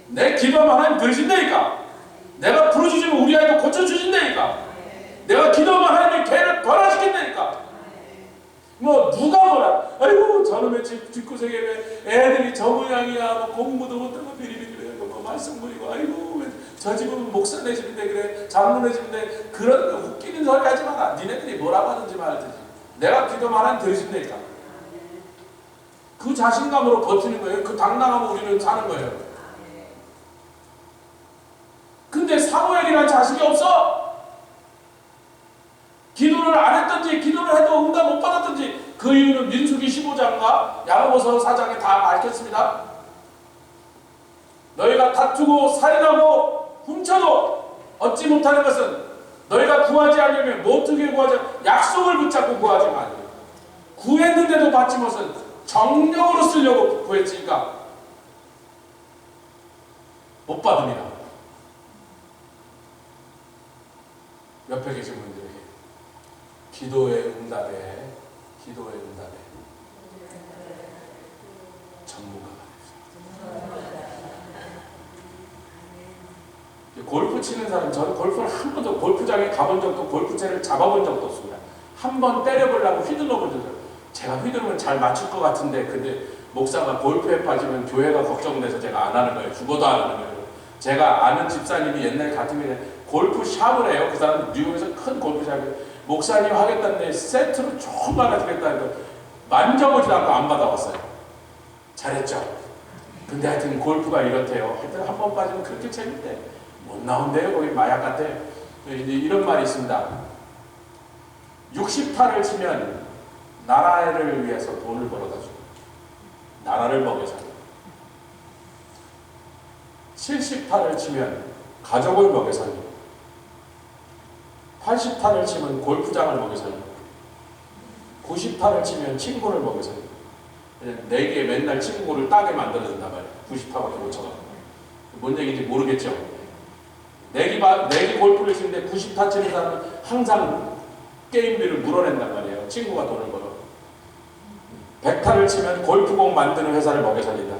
내 기도하면 하나님 들으신다니까. 내가 부르짖으면 우리 아이도 고쳐주신다니까. 내가 기도하면 하나님이 걔를 변화시킨다니까. 뭐 누가 뭐라 아이고 저놈의 집구석에 애들이 저 모양이야 뭐 공부도 못하고 비리비리해 뭐 말씀 부리고 아이고 저 집은 목사 내 집인데 그래 장로 내 집인데 그런 웃기는 소리 하지 마라. 니네들이 뭐라고 하든지 말든지 내가 기도만 하면 들으신다니까. 그 자신감으로 버티는 거예요. 그 당당함으로 우리는 사는 거예요. 근데 사무엘이라는 자식이 없어. 기도를 안 했든지 기도를 해도 응답 못 받았든지 그 이유는 민수기 15장과 야고보서 4장에 다 밝혔습니다. 너희가 다투고 살인하고 훔쳐도 얻지 못하는 것은 너희가 구하지 않으면 어떻게 구하지 약속을 붙잡고 구하지 말고 구했는데도 받지 못한 정력으로 쓰려고 구했으니까 못 받으리라. 옆에 계신 분들에게 기도의 응답에 전문가가 됩시다. 골프 치는 사람, 저는 골프를 한 번도 골프장에 가본 적도 골프채를 잡아본 적도 없습니다. 한 번 때려보려고 휘둘러 본 적도 제가 휘두르면 잘 맞출 것 같은데 근데 목사가 골프에 빠지면 교회가 걱정돼서 제가 안 하는 거예요. 죽어도 안 하는 거예요. 제가 아는 집사님이 옛날에 같은 게 골프샵을 해요. 그 사람 미국에서 큰 골프샵에 목사님 하겠다는데 세트로 조금 하나 주겠다는 거 만져보지도 않고 안 받아왔어요. 잘했죠. 근데 하여튼 골프가 이렇대요. 하여튼 한 번 빠지면 그렇게 재밌대. 못 나온대요. 거기 마약 같아. 이제 이런 말이 있습니다. 60타를 치면 나라를 위해서 돈을 벌어다 주고 나라를 먹여 살고 70타를 치면 가족을 먹여 살고 80타를 치면 골프장을 먹여 살고 90타를 치면 친구를 먹여 살고 내게 맨날 친구를 따게 만들어준단 말이에요. 90타밖에 못 쳐가지고 뭔 얘기인지 모르겠죠. 내기 골프를 치는데 90타 치는 사람은 항상 게임비를 물어낸단 말이에요. 친구가 돈을 벌어. 100타를 치면 골프공 만드는 회사를 먹여 살린다.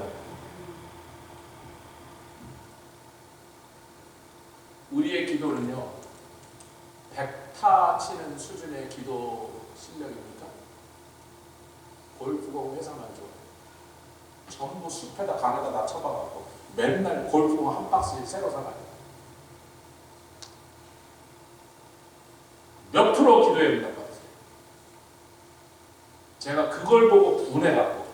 우리의 기도는요 100타 치는 수준의 기도 실력입니까? 골프공 회사만 줘. 전부 숲에다 강에다 다 쳐박아갖고 맨날 골프공 한 박스씩 새로 사가요. 몇 프로 기도해야 된다고 하세요? 제가 그걸 보고 분해갖고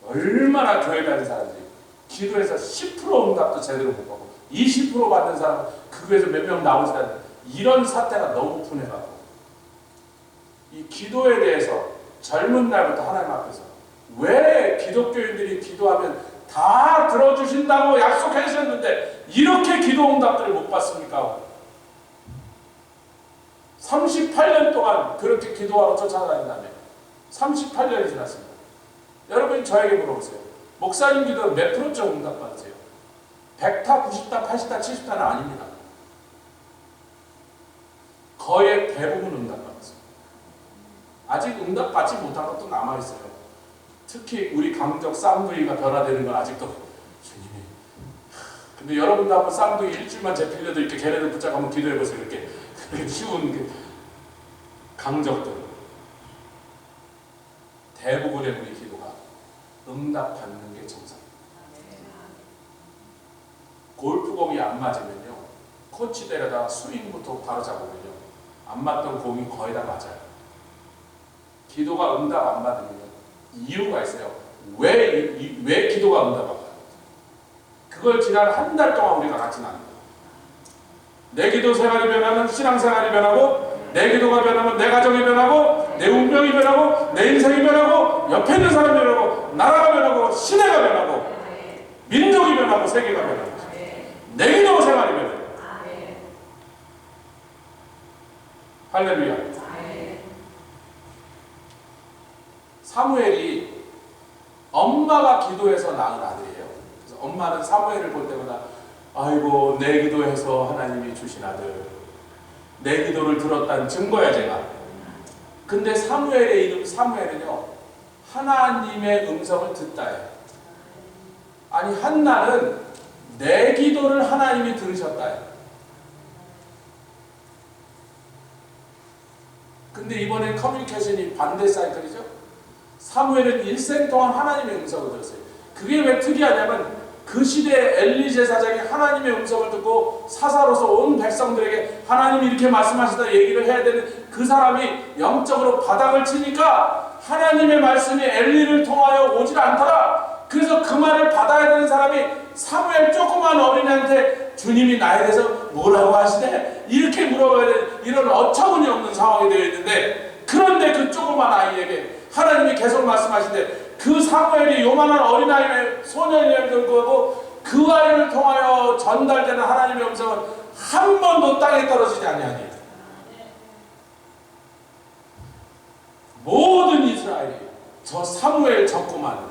얼마나 교회 다니는 사람들이 기도해서 10% 응답도 제대로 못 받고 20% 받는 사람 그 교회에서 몇 명 나오지 않는 이런 사태가 너무 분해갖고 이 기도에 대해서 젊은 날부터 하나님 앞에서 왜 기독교인들이 기도하면 다 들어주신다고 약속해 주셨는데 이렇게 기도 응답들을 못 받습니까? 38년 동안 그렇게 기도하러 쫓아다닌 다음에 38년이 지났습니다. 여러분이 저에게 물어보세요. 목사님 기도는 몇 프로쯤 응답받으세요? 100타, 90타, 80타, 70타는 아닙니다. 거의 대부분 응답받았어요. 아직 응답받지 못한 것도 남아있어요. 특히 우리 강적 쌍둥이가 변화되는 건 아직도 주님이. 근데 여러분도 한번 쌍둥이 일주일만 재필려도 이렇게 걔네들 붙잡고 한번 기도해보세요. 이렇게 쉬운 그 강적들. 대부분의 우리 기도가 응답받는 게 정상입니다. 골프공이 안 맞으면요, 코치 데려다가 스윙부터 바로 잡으면요, 안 맞던 공이 거의 다 맞아요. 기도가 응답 안 받으면 이유가 있어요. 왜 기도가 응답 안 받아요? 그걸 지난 한 달 동안 우리가 같이 나눕니다. 내 기도 생활이 변하면 신앙생활이 변하고, 내 기도가 변하면 내 가정이 변하고, 내 운명이 변하고, 내 인생이 변하고, 옆에 있는 사람이 변하고, 나라가 변하고, 시대가 변하고, 민족이 변하고, 세계가 변하고, 내 기도 생활이 변해요. 할렐루야. 사무엘이 엄마가 기도해서 낳은 아들이에요. 그래서 엄마는 사무엘을 볼 때마다 아이고 내 기도해서 하나님이 주신 아들, 내 기도를 들었다는 증거야 제가. 근데 사무엘의 이름 사무엘은요, 하나님의 음성을 듣다예요. 아니 한나는 내 기도를 하나님이 들으셨다예요. 근데 이번엔 커뮤니케이션이 반대 사이클이죠. 사무엘은 일생 동안 하나님의 음성을 들었어요. 그게 왜 특이하냐면 그 시대에 엘리 제사장이 하나님의 음성을 듣고 사사로서 온 백성들에게 하나님이 이렇게 말씀하시다 얘기를 해야 되는 그 사람이 영적으로 바닥을 치니까 하나님의 말씀이 엘리를 통하여 오질 않더라. 그래서 그 말을 받아야 되는 사람이 사무엘 조그만 어린애한테 주님이 나에 대해서 뭐라고 하시네? 이렇게 물어봐야 되는 이런 어처구니 없는 상황이 되어 있는데, 그런데 그 조그만 아이에게 하나님이 계속 말씀하시는데 그 사무엘이 요만한 어린아이의 소년이 들고 그 아이를 통하여 전달되는 하나님의 음성은 한 번도 땅에 떨어지지 아니하니 모든 이스라엘이 저 사무엘 적구만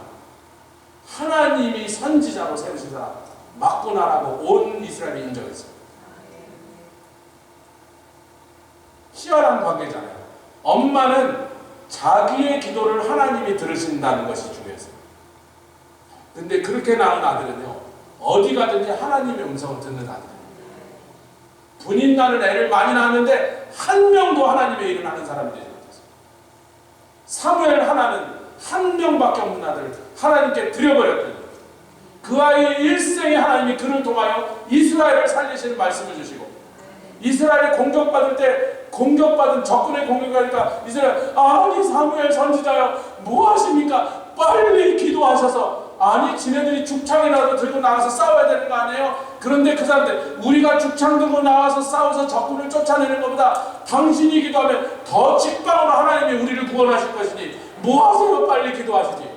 하나님이 선지자로 세우신 사람 맞구나라고 온 이스라엘이 인정했어요. 치열한 관계잖아요. 엄마는 자기의 기도를 하나님이 들으신다는 것이 중요했어요. 근데 그렇게 낳은 아들은요, 어디 가든지 하나님의 음성을 듣는 아들이에요. 분인 나는 애를 많이 낳았는데 한 명도 하나님의 일을 하는 사람이 되지 못했어요. 사무엘 하나는 한 명밖에 없는 아들을 하나님께 드려버렸더니 그 아이의 일생에 하나님이 그를 통하여 이스라엘을 살리시는 말씀을 주시고, 이스라엘이 공격받을 때 공격받은 적군의 공격하니까 이스라엘, 아니 사무엘 선지자여 뭐 하십니까? 빨리 기도하셔서, 아니 지네들이 죽창이라도 들고 나가서 싸워야 되는 거 아니에요? 그런데 그 사람들, 우리가 죽창 들고 나와서 싸워서 적군을 쫓아내는 것보다 당신이 기도하면 더 직방으로 하나님이 우리를 구원하실 것이니 뭐 하세요? 빨리 기도하시지.